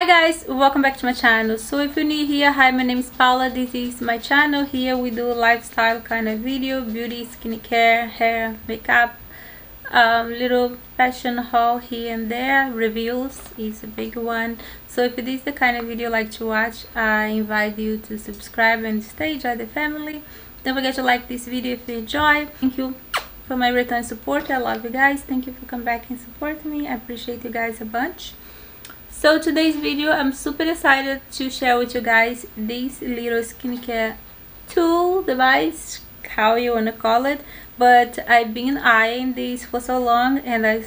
Hi guys, welcome back to my channel. So if you're new here, hi, my name is Paula. This is my channel. Here we do lifestyle kind of video, beauty, skincare, hair, makeup, little fashion haul here and there. Reviews is a big one. So if this is the kind of video you like to watch, I invite you to subscribe and stay, join the family. Don't forget to like this video if you enjoy. Thank you for my return support. I love you guys. Thank you for coming back and supporting me. I appreciate you guys a bunch. So today's video, I'm super excited to share with you guys this little skincare tool, device, how you want to call it. But I've been eyeing this for so long and I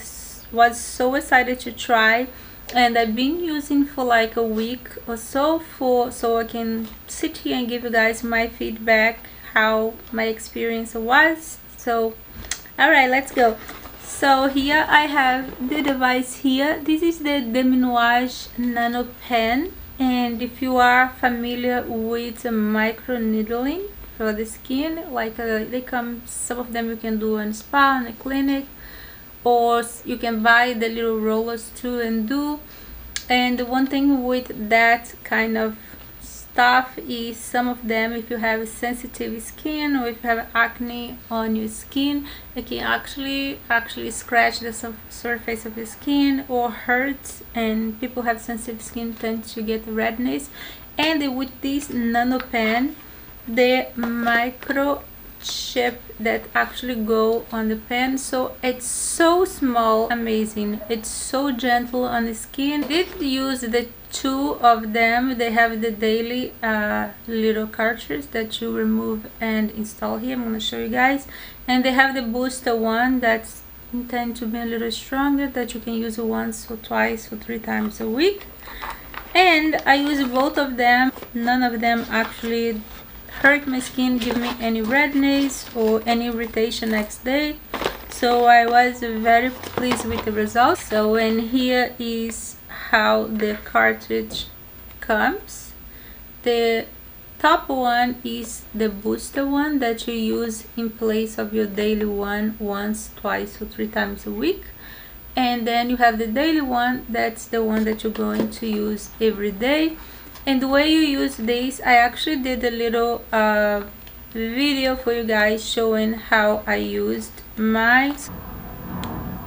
was so excited to try, and I've been using for like a week or so so I can sit here and give you guys my feedback, how my experience was. So alright, let's go. So here I have the device here. This is the Deminuage Nano pen, and if you are familiar with microneedling for the skin, like they come, some of them you can do in a spa, in a clinic, or you can buy the little rollers too and do. And one thing with that kind of stuff is some of them, if you have sensitive skin or if you have acne on your skin, it can actually scratch the surface of the skin or hurt, and people have sensitive skin tend to get redness. And with this nano pen, the micro chip that actually go on the pen, so it's so small, amazing, it's so gentle on the skin. I did use the two of them. They have the daily little cartridge that you remove and install here. I'm going to show you guys. And they have the booster one that's intended to be a little stronger, that you can use once or twice or 3 times a week. And I use both of them. None of them actually hurt my skin, give me any redness or any irritation next day. So I was very pleased with the results. So and here is how the cartridge comes. The top one is the booster one that you use in place of your daily one once, twice or 3 times a week. And then you have the daily one, that's the one that you're going to use every day. And the way you use this, I actually did a little video for you guys showing how I used mine.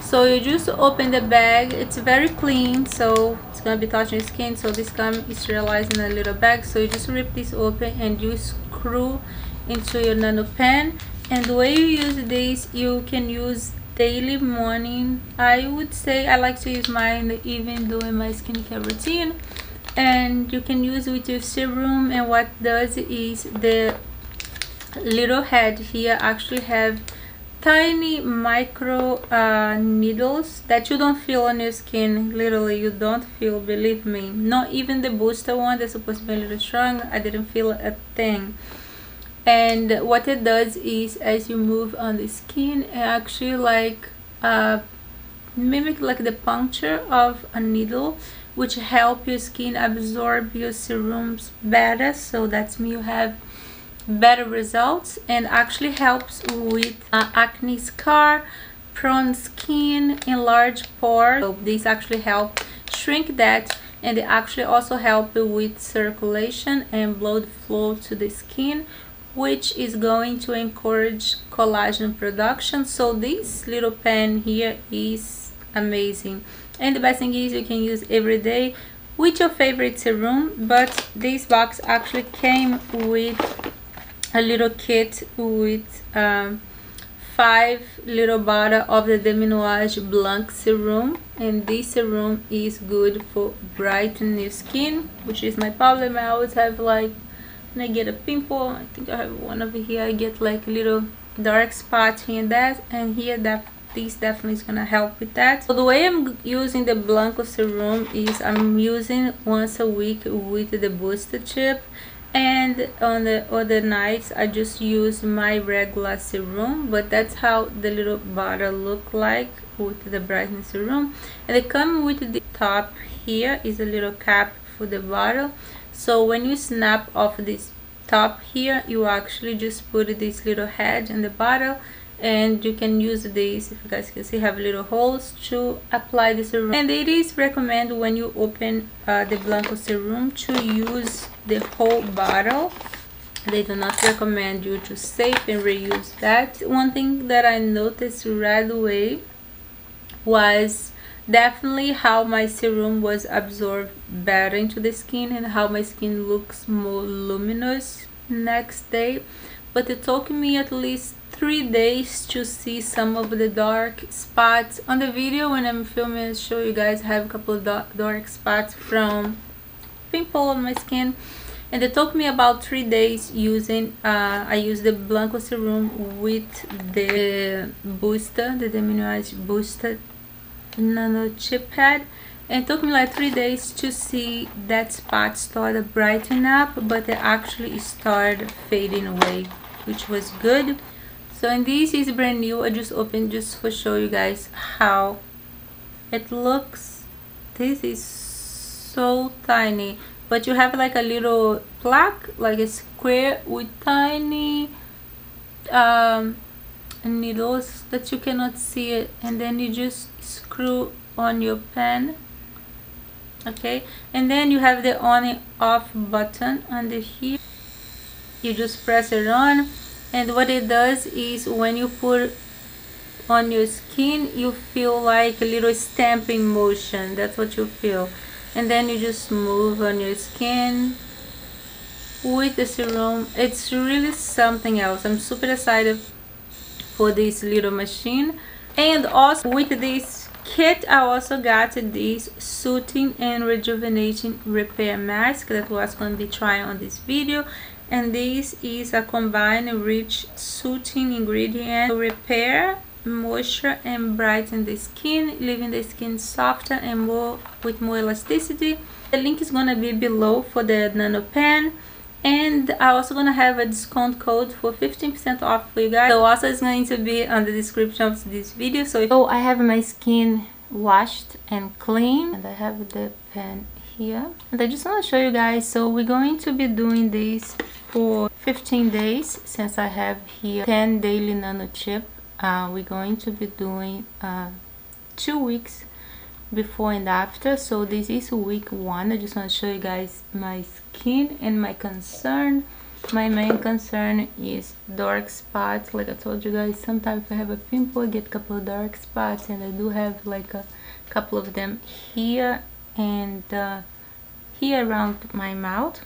So you just open the bag. It's very clean, so it's gonna be touching your skin, so this comes sterilized in a little bag. So you just rip this open and you screw into your nano pen. And the way you use this, you can use daily, morning. I would say I like to use mine even doing my skincare routine. And you can use with your serum, and what does is the little head here actually have tiny micro needles that you don't feel on your skin. Literally you don't feel, believe me. Not even the booster one that's supposed to be a little strong, I didn't feel a thing. And what it does is, as you move on the skin, it actually like mimic like the puncture of a needle, which help your skin absorb your serums better. So that's me, you have better results, and actually helps with acne scar, prone skin, enlarged pores. So these actually help shrink that, and they actually also help with circulation and blood flow to the skin, which is going to encourage collagen production. So this little pen here is amazing, and the best thing is you can use every day with your favorite serum. But this box actually came with a little kit with 5 little bottle of the Deminuage Blanc serum, and this serum is good for brightening your skin, which is my problem. I always have, like, when I get a pimple, I think I have one over here, I get like a little dark spot here and that, and here this definitely is gonna help with that. So the way I'm using the Blanco serum is I'm using once a week with the booster chip, and on the other nights I just use my regular serum. But that's how the little bottle look like with the brightening serum. And they come with the top here is a little cap for the bottle, so when you snap off this top here, you actually just put this little head in the bottle, and you can use this, if you guys can see, have little holes to apply the serum. And it is recommended when you open the Blanco serum to use the whole bottle. They do not recommend you to save and reuse that. One thing that I noticed right away was definitely how my serum was absorbed better into the skin and how my skin looks more luminous next day. But it took me at least 3 days to see some of the dark spots. On the video when I'm filming, I'll show you guys, I have a couple of dark spots from pimple on my skin. And it took me about 3 days using, I used the Blanco serum with the booster, the Deminuage booster nano chip pad. And it took me like 3 days to see that spot started brightening up, but it actually started fading away, which was good. So, and this is brand new. I just opened just for show you guys how it looks. This is so tiny, but you have like a little plaque, like a square with tiny needles that you cannot see it, and then you just screw on your pen, okay? And then you have the on and off button under here. You just press it on, and what it does is when you put on your skin, you feel like a little stamping motion. That's what you feel. And then you just move on your skin with the serum. It's really something else. I'm super excited for this little machine. And also with this kit, I also got this soothing and rejuvenating repair mask that was going to be trying on this video. And this is a combined rich soothing ingredient to repair, moisture and brighten the skin, leaving the skin softer and with more elasticity. The link is gonna be below for the Nano pen, and I'm also gonna have a discount code for 15% off for you guys. So also it's going to be on the description of this video. So I have my skin washed and clean, and I have the pen here, and I just want to show you guys. So we're going to be doing this for 15 days since I have here 10 daily nano chip. We're going to be doing 2 weeks before and after. So this is week 1. I just want to show you guys my skin and my concern. My main concern is dark spots. Like I told you guys, sometimes if I have a pimple, I get a couple of dark spots, and I do have like a couple of them here and here around my mouth.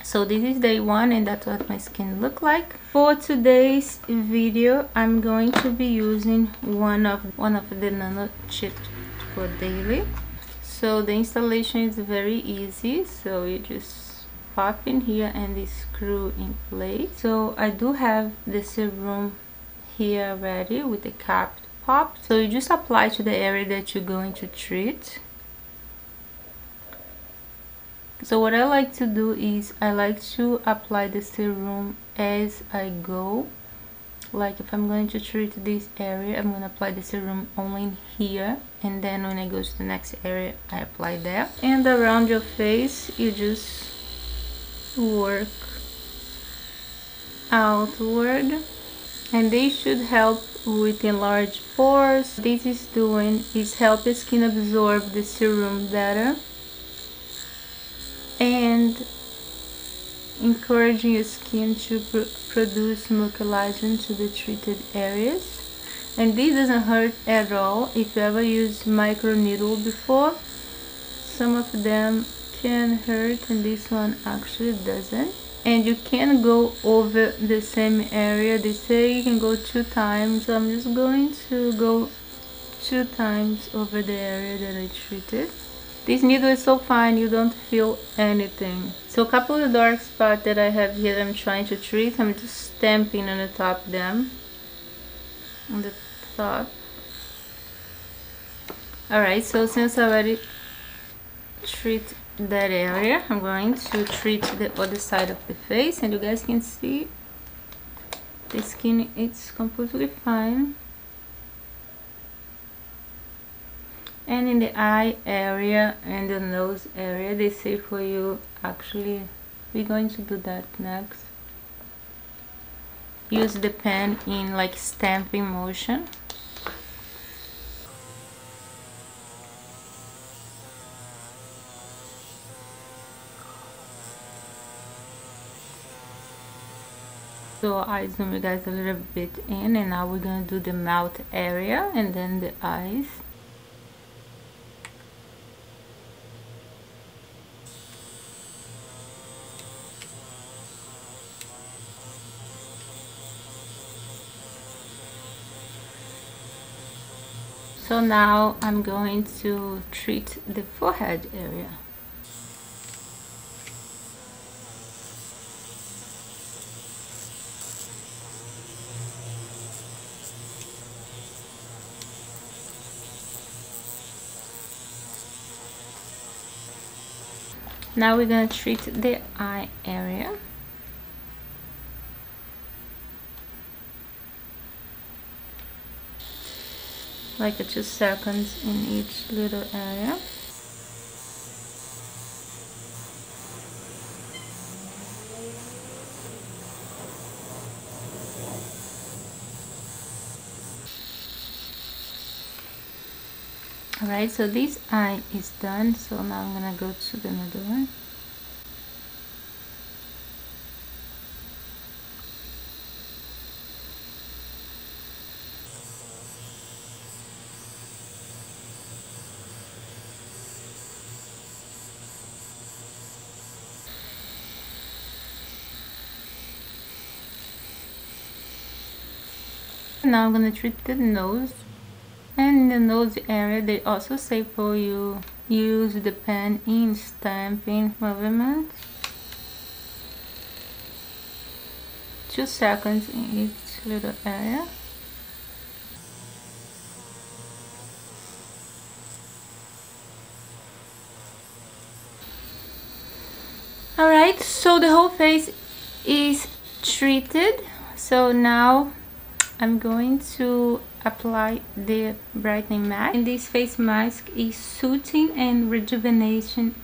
So this is day 1, and that's what my skin look like. For today's video, I'm going to be using one of the nano chips for daily. So the installation is very easy. So you just pop in here and this screw in place. So I do have the serum here ready with the cap pop. So you just apply to the area that you're going to treat. So what I like to do is I like to apply the serum as I go. Like if I'm going to treat this area, I'm going to apply the serum only in here, and then when I go to the next area, I apply there. And around your face, you just work outward, and this should help with enlarged pores. This is doing is help the skin absorb the serum better and encouraging your skin to produce more collagen to the treated areas. And this doesn't hurt at all. If you ever used microneedle before, some of them can hurt, and this one actually doesn't. And you can go over the same area. They say you can go 2 times, so I'm just going to go 2 times over the area that I treated. This needle is so fine, you don't feel anything. So a couple of dark spots that I have here that I'm trying to treat, I'm just stamping on the top of them. On the top. Alright, so since I already treat that area, I'm going to treat the other side of the face, and you guys can see the skin is completely fine. And in the eye area and the nose area, they say for you, actually we're going to do that next. use the pen in like stamping motion. So I zoom you guys a little bit in, and now we're gonna do the mouth area and then the eyes. So now I'm going to treat the forehead area. Now we're gonna treat the eye area. Like 2 seconds in each little area. Alright, so this eye is done, so now I'm gonna go to the middle one. Now I'm gonna treat the nose. And in the nose area, they also say for you use the pen in stamping movements. 2 seconds in each little area. Alright, so the whole face is treated. So now I'm going to apply the brightening mask. And this face mask is soothing and rejuvenating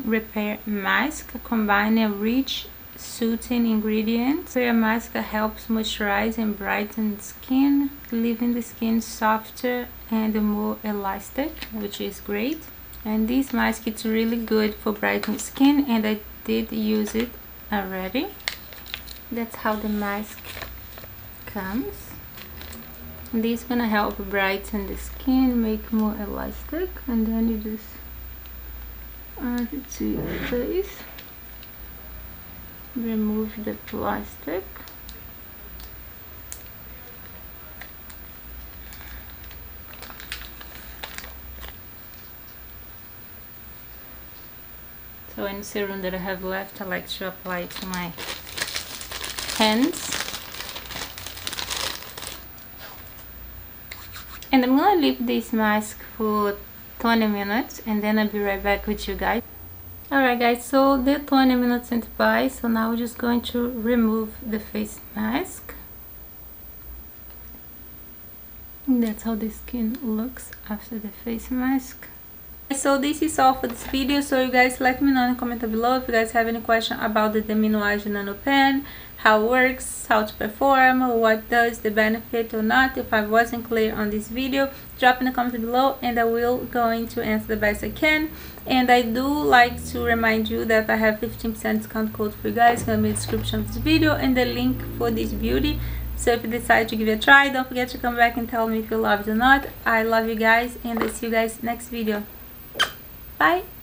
repair mask, combining a rich soothing ingredients. Repair mask helps moisturize and brighten skin, leaving the skin softer and more elastic, which is great. And this mask is really good for brightening skin, and I did use it already. That's how the mask comes. This is gonna help brighten the skin, make more elastic, and then you just add it to your face. Remove the plastic. So any serum that I have left, I like to apply it to my hands. And I'm gonna leave this mask for 20 minutes and then I'll be right back with you guys. Alright guys, so the 20 minutes went by, so now we're just going to remove the face mask. And that's how the skin looks after the face mask. So this is all for this video. So you guys let me know in the comment below if you guys have any question about the Deminuage Nano pen, how it works, how to perform, what does the benefit or not. If I wasn't clear on this video, drop in the comments below and I will going to answer the best I can. And I do like to remind you that I have 15% discount code for you guys in the description of this video and the link for this beauty. So if you decide to give it a try, don't forget to come back and tell me if you love it or not. I love you guys and I see you guys next video. Bye.